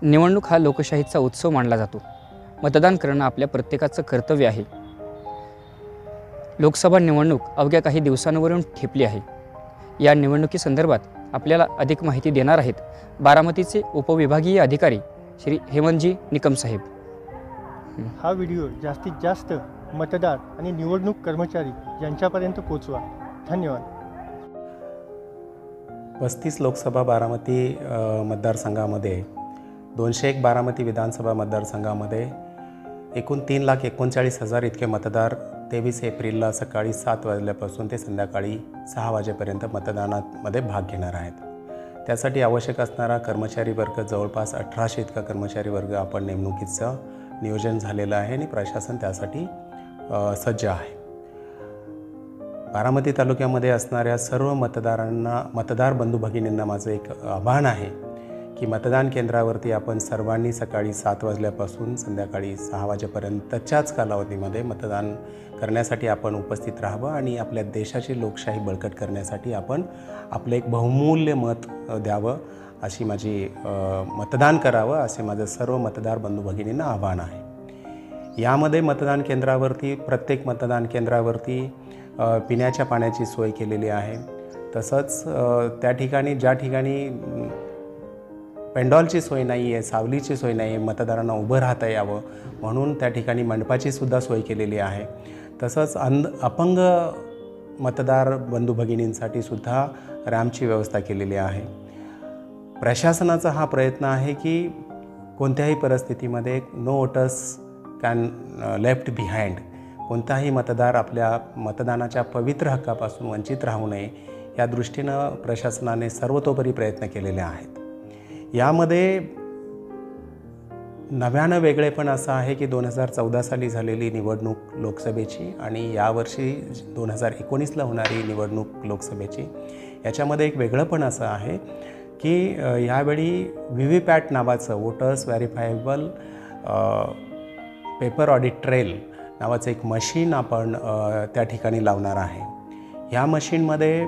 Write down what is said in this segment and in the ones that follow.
निवडणूक हा लोकशाहीचा उत्सव मानला जातो. मतदान करणं आपल्या प्रत्येकाचं कर्तव्य आहे. लोकसभा निवडणूक अवघ्या काही दिवसांवरून ठेपली आहे. या निवडणुकीसंदर्भात आपल्याला अधिक माहिती देणार आहेत बारामतीचे उपविभागीय अधिकारी श्री हेमंतजी निकम साहेब. हा व्हिडिओ जास्तीत जास्त मतदार आणि निवडणूक कर्मचारी यांच्यापर्यंत पोहोचवा. धन्यवाद. 35 लोकसभा बारामती मतदारसंघामध्ये 201 बारामती विधानसभा मतदारसंघामध्ये एकूण 3,39,000 इतके मतदार 23 एप्रिलला सकाळी 7 वाजल्यापासून ते संध्याकाळी 6 वाजेपर्यंत मतदानामध्ये भाग घेणार आहेत. त्यासाठी आवश्यक असणारा कर्मचारी वर्ग जवळपास 1800 इतका कर्मचारी वर्ग आपण नेमणुकीचं नियोजन झालेलं आहे आणि प्रशासन त्यासाठी सज्ज आहे. बारामती तालुक्यामध्ये असणाऱ्या सर्व मतदार बंधू भगिनींना माझं एक आवाहन आहे की मतदान केंद्रावरती आपण सर्वांनी सकाळी 7 वाजल्यापासून संध्याकाळी 6 वाजेपर्यंतच्याच कालावधीमध्ये मतदान करण्यासाठी आपण उपस्थित राहावं आणि आपल्या देशाची लोकशाही बळकट करण्यासाठी आपण आपलं एक बहुमूल्य मत द्यावं अशी माझी मतदान करावं असे माझं सर्व मतदार बंधू भगिनींना आवाहन आहे. यामध्ये मतदान केंद्रावरती प्रत्येक मतदान केंद्रावरती पिण्याच्या पाण्याची सोय केलेली आहे. तसंच त्या ठिकाणी ज्या ठिकाणी पेंडॉलची सोय नाही आहे, सावलीची सोय नाही आहे, मतदारांना उभं राहता यावं म्हणून त्या ठिकाणी मंडपाची सुद्धा सोय केलेली आहे. तसंच अपंग मतदार बंधू भगिनींसाठी सुद्धा रॅम्पची व्यवस्था केलेली आहे. प्रशासनाचा हा प्रयत्न आहे की कोणत्याही परिस्थितीमध्ये no voters can left behind, कोणताही मतदार आपल्या मतदानाच्या पवित्र हक्कापासून वंचित राहू नये या दृष्टीनं प्रशासनाने सर्वतोपरी प्रयत्न केलेले आहेत. यामध्ये नव्यानं वेगळेपण असं आहे की 2014 साली झालेली निवडणूक लोकसभेची आणि यावर्षी 2019ला होणारी निवडणूक लोकसभेची याच्यामध्ये एक वेगळंपण असं आहे की यावेळी व्हीव्हीपॅट नावाचं वोटर्स व्हेरिफायबल पेपर ऑडिट ट्रेल नावाचं एक मशीन आपण त्या ठिकाणी लावणार आहे. ह्या मशीनमध्ये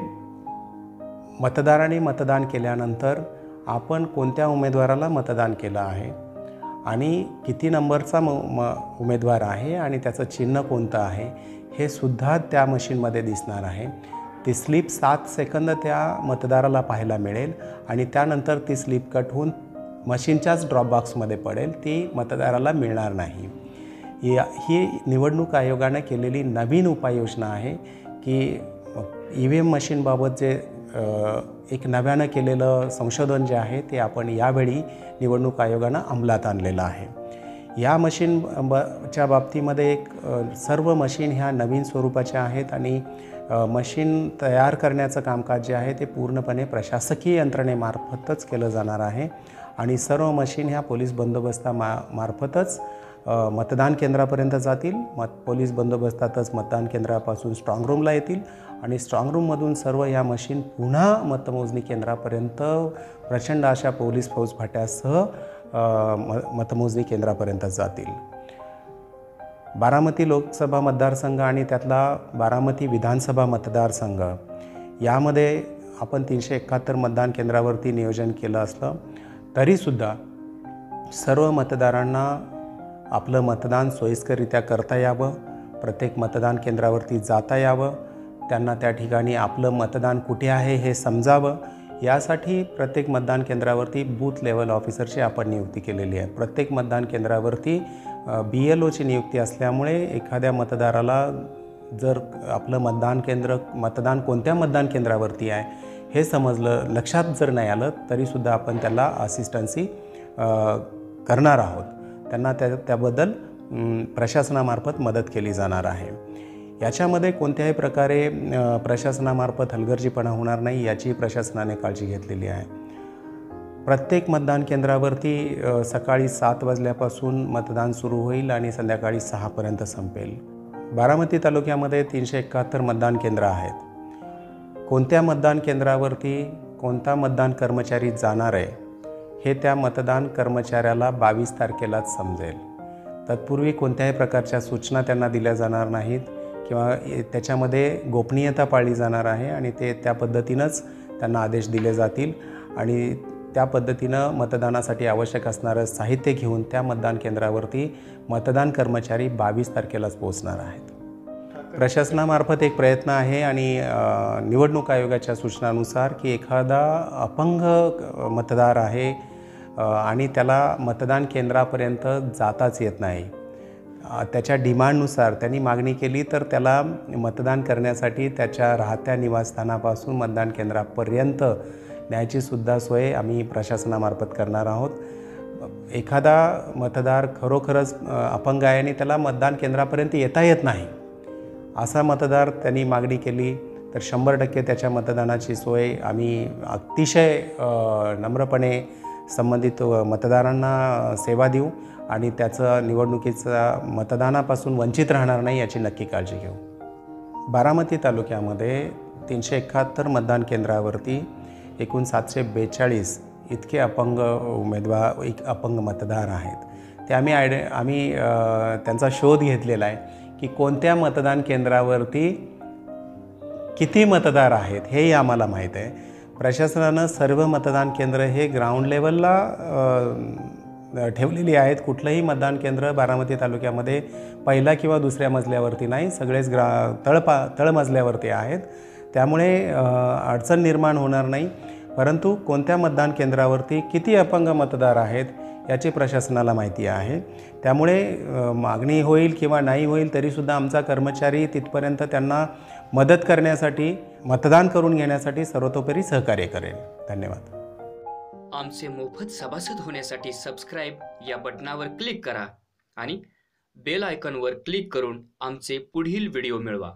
मतदारांनी मतदान केल्यानंतर आपण कोणत्या उमेदवाराला मतदान केलं आहे आणि किती नंबरचा उमेदवार आहे आणि त्याचं चिन्ह कोणतं आहे हे सुद्धा त्या मशीनमध्ये दिसणार आहे. ती स्लिप 7 सेकंद त्या मतदाराला पाहायला मिळेल आणि त्यानंतर ती स्लिप कट होऊन मशीनच्याच ड्रॉपबॉक्समध्ये पडेल, ती मतदाराला मिळणार नाही. ही निवडणूक आयोगाने केलेली नवीन उपाययोजना आहे की EVM मशीनबाबत जे एक नव्यानं केलेलं संशोधन जे आहे ते आपण यावेळी निवडणूक आयोगानं अंमलात आणलेलं आहे. या मशीनच्या बाबतीमध्ये एक सर्व मशीन ह्या नवीन स्वरूपाच्या आहेत आणि मशीन तयार करण्याचं कामकाज जे आहे ते पूर्णपणे प्रशासकीय यंत्रणेमार्फतच केलं जाणार आहे आणि सर्व मशीन ह्या पोलीस बंदोबस्तामार्फतच मतदान केंद्रापर्यंत जातील. पोलीस बंदोबस्तातच मतदान केंद्रापासून स्ट्रॉंग रूमला येतील आणि स्ट्रॉंग रूममधून सर्व या मशीन पुन्हा मतमोजणी केंद्रापर्यंत प्रचंड अशा पोलीस फौजफाट्यासह मतमोजणी केंद्रापर्यंत जातील. बारामती लोकसभा मतदारसंघ आणि त्यातला बारामती विधानसभा मतदारसंघ यामध्ये आपण 371 मतदान केंद्रावरती नियोजन केलं असलं तरीसुद्धा सर्व मतदारांना आपलं मतदान सोयीस्कररित्या करता यावं, प्रत्येक मतदान केंद्रावरती जाता यावं, त्यांना त्या ठिकाणी आपलं मतदान कुठे आहे हे समजावं यासाठी प्रत्येक मतदान केंद्रावरती बूथ लेवल ऑफिसरची आपण नियुक्ती केलेली आहे. प्रत्येक मतदान केंद्रावरती BLOची नियुक्ती असल्यामुळे एखाद्या मतदाराला जर आपलं मतदान कोणत्या मतदान केंद्रावरती आहे हे समजलं, लक्षात जर नाही आलं तरीसुद्धा आपण त्याला असिस्टन्सी करणार आहोत. त्यांना त्याबद्दल प्रशासनामार्फत मदत केली जाणार आहे. याच्यामध्ये कोणत्याही प्रकारे प्रशासनामार्फत हलगर्जीपणा होणार नाही याची प्रशासनाने काळजी घेतलेली आहे. प्रत्येक मतदान केंद्रावरती सकाळी 7 वाजल्यापासून मतदान सुरू होईल आणि संध्याकाळी 6 पर्यंत संपेल. बारामती तालुक्यामध्ये 371 मतदान केंद्र आहेत. कोणत्या मतदान केंद्रावरती कोणता मतदान कर्मचारी जाणार आहे हे त्या मतदान कर्मचाऱ्याला 22 तारखेलाच समजेल. तत्पूर्वी कोणत्याही प्रकारच्या सूचना त्यांना दिल्या जाणार नाहीत किंवा त्याच्यामध्ये गोपनीयता पाळली जाणार आहे आणि त्या पद्धतीनंच त्यांना आदेश दिले जातील आणि त्या पद्धतीनं मतदानासाठी आवश्यक असणारं साहित्य घेऊन त्या मतदान केंद्रावरती मतदान कर्मचारी 22 तारखेलाच पोहोचणार आहेत. प्रशासनामार्फत एक प्रयत्न आहे आणि निवडणूक आयोगाच्या सूचनानुसार की एखादा अपंग मतदार आहे आणि त्याला मतदान केंद्रापर्यंत जाताच येत नाही, त्याच्या डिमांडनुसार त्यांनी मागणी केली तर त्याला मतदान करण्यासाठी त्याच्या राहत्या निवासस्थानापासून मतदान केंद्रापर्यंत न्यायचीसुद्धा सोय आम्ही प्रशासनामार्फत करणार आहोत. एखादा मतदार खरोखरच अपंग आहे आणि त्याला मतदान केंद्रापर्यंत येता येत नाही असा मतदार त्यांनी मागणी केली तर 100% त्याच्या मतदानाची सोय आम्ही अतिशय नम्रपणे संबंधित मतदारांना सेवा देऊ आणि त्याचं निवडणुकीचा मतदानापासून वंचित राहणार नाही याची नक्की काळजी घेऊ. बारामती तालुक्यामध्ये 371 मतदान केंद्रावरती एकूण 742 इतके अपंग उमेदवार अपंग मतदार आहेत. ते आम्ही त्यांचा शोध घेतलेला आहे की कोणत्या मतदान केंद्रावरती किती मतदार आहेत हेही आम्हाला माहीत आहे. प्रशासनानं सर्व मतदान केंद्र हे ग्राउंड लेवलला ठेवलेली आहेत. कुठलंही मतदान केंद्र बारामती तालुक्यामध्ये पहिल्या किंवा दुसऱ्या मजल्यावरती नाही, सगळेच तळमजल्यावरती आहेत. त्यामुळे अडचण निर्माण होणार नाही. परंतु कोणत्या मतदान केंद्रावरती किती अपंग मतदार आहेत याची प्रशासनाला माहिती आहे. त्यामुळे मागणी होईल किंवा नाही होईल तरीसुद्धा आमचा कर्मचारी तिथपर्यंत त्यांना मदत करण्यासाठी मतदान करून घेण्यासाठी सर्वतोपरी सहकार्य करेल. धन्यवाद. आमचे मोफत सभासद होण्यासाठी सबस्क्राईब या बटनावर क्लिक करा आणि बेल आयकॉनवर क्लिक करून आमचे पुढील व्हिडिओ मिळवा.